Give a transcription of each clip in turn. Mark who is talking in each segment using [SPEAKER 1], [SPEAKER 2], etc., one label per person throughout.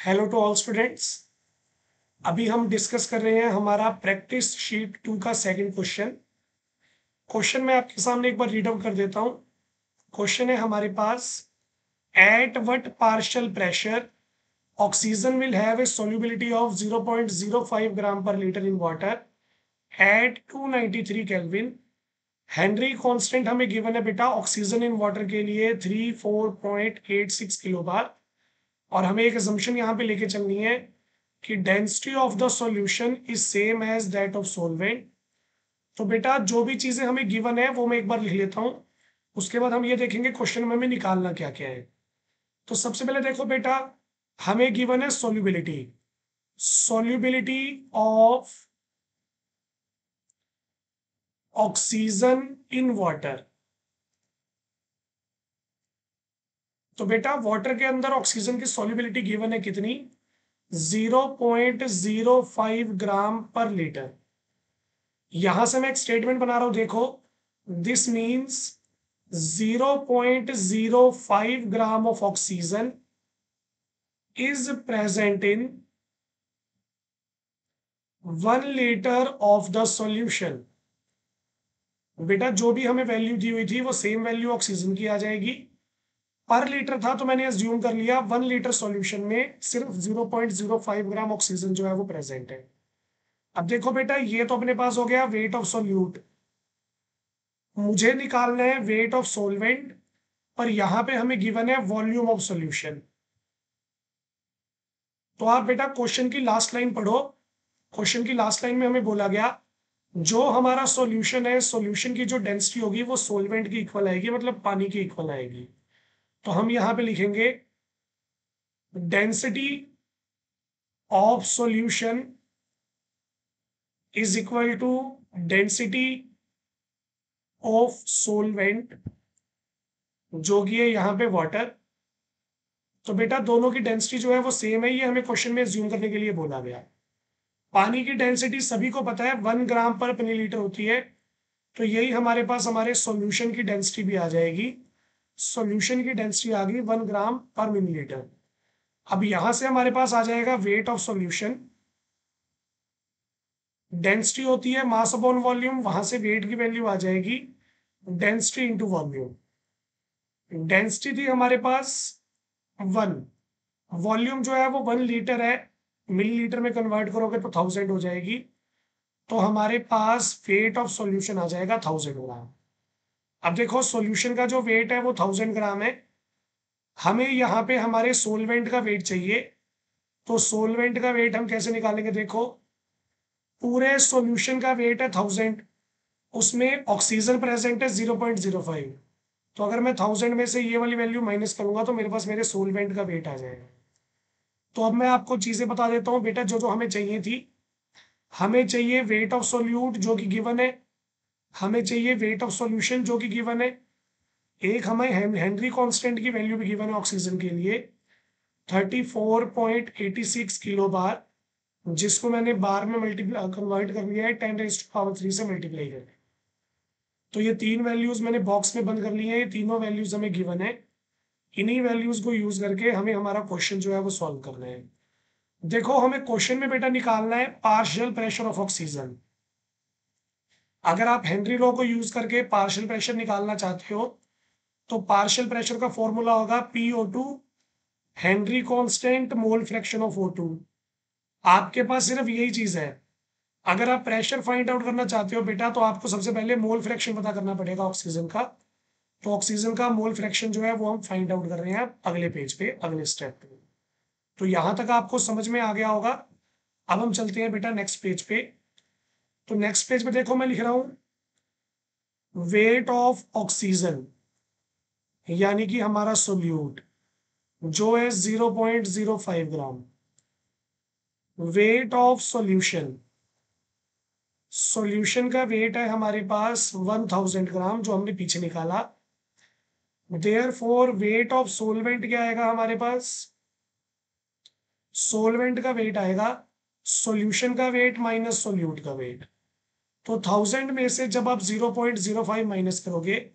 [SPEAKER 1] Hello to all students. अभी हम discuss कर रहे हैं हमारा प्रैक्टिस शीट 2 का सेकंड क्वेश्चन। क्वेश्चन मैं आपके सामने एक बार रीड आउट कर देता हूं। क्वेश्चन है हमारे पास, at what partial pressure oxygen will have a solubility of 0.05 gram per litre in water at 293 kelvin. Henry constant हमें गिवन है बेटा ऑक्सीजन इन वाटर के लिए 34.86 किलो बार, और हमें एक assumption यहाँ पे लेके चलनी है कि density of the solution is same as that of solvent. तो बेटा जो भी चीजें हमें गिवन है वो मैं एक बार लिख लेता हूं, उसके बाद हम ये देखेंगे क्वेश्चन में हमें निकालना क्या क्या है। तो सबसे पहले देखो बेटा, हमें गिवन है solubility, solubility of oxygen in water. तो बेटा वाटर के अंदर ऑक्सीजन की सॉल्युबिलिटी गिवन है कितनी, 0.05 ग्राम पर लीटर। यहां से मैं एक स्टेटमेंट बना रहा हूं, देखो, this means 0.05 gram of oxygen is present in 1 litre of the solution. बेटा जो भी हमें वैल्यू दी हुई थी वो सेम वैल्यू ऑक्सीजन की आ जाएगी। पर लीटर था तो मैंने अज्यूम कर लिया 1 लीटर सॉल्यूशन में सिर्फ 0.05 ग्राम ऑक्सीजन जो है वो प्रेजेंट है। अब देखो बेटा, ये तो अपने पास हो गया वेट ऑफ सॉल्यूट, मुझे निकालना है वेट ऑफ सोलवेंट, पर यहां पे हमें गिवन है वॉल्यूम ऑफ सॉल्यूशन। तो आप बेटा क्वेश्चन की लास्ट लाइन पढ़ो। क्वेश्चन की लास्ट लाइन में हमें बोला गया जो हमारा सॉल्यूशन है, सॉल्यूशन की जो डेंसिटी होगी वो सोलवेंट की इक्वल आएगी, मतलब पानी की इक्वल आएगी। तो हम यहां पे लिखेंगे density of solution is equal to density of solvent, जो कि है यहाँ पे वाटर। तो बेटा दोनों की डेंसिटी जो है वो सेम है, ये हमें क्वेश्चन में ज्यूम करने के लिए बोला गया। पानी की डेंसिटी सभी को पता है 1 ग्राम पर मिलीलीटर होती है, तो यही हमारे पास हमारे सॉल्यूशन की डेंसिटी भी आ जाएगी। सॉल्यूशन की डेंसिटी आ गई 1 ग्राम पर मिलीलीटर। अब यहां से हमारे पास आ जाएगा वेट ऑफ सॉल्यूशन, डेंसिटी होती है मास अपॉन वॉल्यूम, वहां से वेट की वैल्यू आ जाएगी डेंसिटी इंटू वॉल्यूम। डेंसिटी थी हमारे पास 1, वॉल्यूम जो है वो 1 लीटर है, मिलीलीटर में कन्वर्ट करोगे तो 1000 हो जाएगी। तो हमारे पास वेट ऑफ सॉल्यूशन आ जाएगा 1000 ग्राम। अब देखो सॉल्यूशन का जो वेट है वो 1000 ग्राम है, हमें यहाँ पे हमारे सोलवेंट का वेट चाहिए। तो सोलवेंट का वेट हम कैसे निकालेंगे, देखो पूरे सॉल्यूशन का वेट है 1000, उसमें ऑक्सीजन प्रेजेंट है 0.05। तो अगर मैं 1000 में से ये वाली वैल्यू माइनस करूंगा तो मेरे पास मेरे सोलवेंट का वेट आ जाएगा। तो अब मैं आपको चीजें बता देता हूँ बेटा, जो जो हमें चाहिए थी। हमें चाहिए वेट ऑफ सोल्यूट जो कि गिवन है, हमें चाहिए वेट ऑफ सॉल्यूशन जो कि गिवन है, एक हमें हेनरी कांस्टेंट की वैल्यू भी गिवन है ऑक्सीजन के लिए 34.86 किलो बार, जिसको मैंने बार में मल्टीप्लाई कन्वर्ट कर लिया है 10⁻³ से मल्टीप्लाई करके। तो ये तीन वैल्यूज मैंने बॉक्स में बंद कर ली है, ये तीनों वैल्यूज हमें गिवन है। इन्हीं वैल्यूज को यूज करके हमें हमारा क्वेश्चन जो है वो सॉल्व करना है। देखो हमें क्वेश्चन में बेटा निकालना है पार्शियल प्रेशर ऑफ ऑक्सीजन। अगर आप हेनरी लॉ को यूज करके पार्शियल प्रेशर निकालना चाहते हो तो पार्शियल प्रेशर का फॉर्मूला होगा PO2 Henry constant mole fraction of O2। आपके पास सिर्फ यही चीज है। अगर आप प्रेशर फाइंड आउट करना चाहते हो बेटा तो आपको सबसे पहले मोल फ्रैक्शन पता करना पड़ेगा ऑक्सीजन का। तो ऑक्सीजन का मोल फ्रैक्शन जो है वो हम फाइंड आउट कर रहे हैं अगले पेज पे, अगले स्टेप पे। तो यहां तक आपको समझ में आ गया होगा। अब हम चलते हैं बेटा नेक्स्ट पेज पे। तो नेक्स्ट पेज पे देखो मैं लिख रहा हूं वेट ऑफ ऑक्सीजन, यानी कि हमारा सोल्यूट जो है 0.05 ग्राम। वेट ऑफ सॉल्यूशन, सॉल्यूशन का वेट है हमारे पास 1000 ग्राम जो हमने पीछे निकाला। देयरफॉर वेट ऑफ सोलवेंट क्या आएगा हमारे पास, सोलवेंट का वेट आएगा सॉल्यूशन का वेट माइनस सोल्यूट का वेट। तो 1000 में से जब आप 0.05 माइनस करोगे,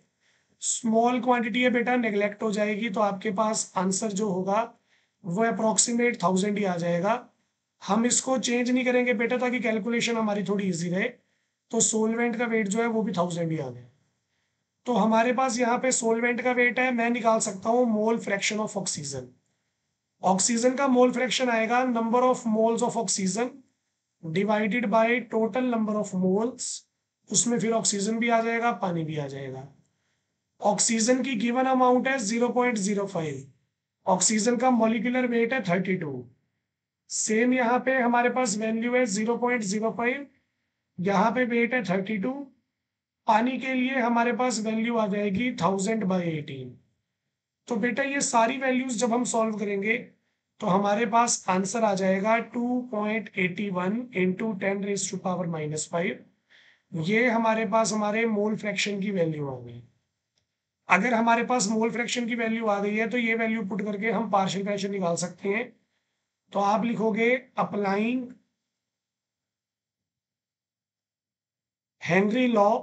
[SPEAKER 1] स्मॉल क्वांटिटी है बेटा नेग्लेक्ट हो जाएगी, तो आपके पास आंसर जो होगा वो अप्रोक्सीमेट 1000 ही आ जाएगा। हम इसको चेंज नहीं करेंगे बेटा ताकि कैलकुलेशन हमारी थोड़ी इजी रहे। तो सोलवेंट का वेट जो है वो भी 1000 ही आ गया। तो हमारे पास यहाँ पे सोलवेंट का वेट है, मैं निकाल सकता हूँ mole fraction of oxygen. Oxygen का मोल फ्रैक्शन आएगा number of moles of oxygen divided by total number of moles. उसमें फिर ऑक्सीजन भी आ जाएगा, पानी भी आ जाएगा। ऑक्सीजन की गिवन अमाउंट है 0.05। ऑक्सीजन का मॉलिक्यूलर वेट है 32। सेम यहाँ पे हमारे पास वैल्यू है 0.05, यहाँ पे वेट है 32। पानी के लिए हमारे पास वैल्यू आ जाएगी 1000/18। तो बेटा ये सारी वैल्यूज जब हम सॉल्व करेंगे तो हमारे पास आंसर आ जाएगा 2.81 इंटू 10⁻⁻5। ये हमारे पास हमारे मोल फ्रैक्शन की वैल्यू आ गई। अगर हमारे पास मोल फ्रैक्शन की वैल्यू आ गई है तो ये वैल्यू पुट करके हम पार्शियल फ्रैक्शन निकाल सकते हैं। तो आप लिखोगे applying Henry law,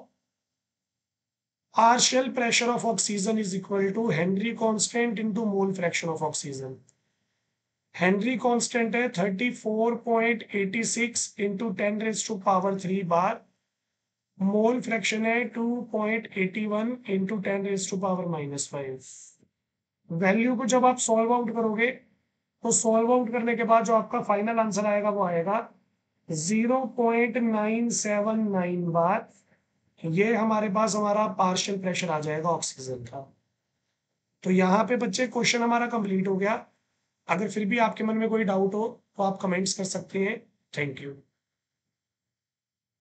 [SPEAKER 1] partial pressure of oxygen is equal to Henry constant into mole fraction of oxygen। Henry constant है 34.86 इंटू 10⁻³ बार। मोल फ्रैक्शन है 2.81 इंटू 10⁻⁻5। वैल्यू को जब आप सॉल्व आउट करोगे तो सॉल्व आउट करने के बाद जो आपका फाइनल आंसर आएगा वो आएगा 0.979 बार। ये हमारे पास हमारा पार्शियल प्रेशर आ जाएगा ऑक्सीजन का। तो यहाँ पे बच्चे क्वेश्चन हमारा कंप्लीट हो गया। अगर फिर भी आपके मन में कोई डाउट हो तो आप कमेंट्स कर सकते हैं। Thank you.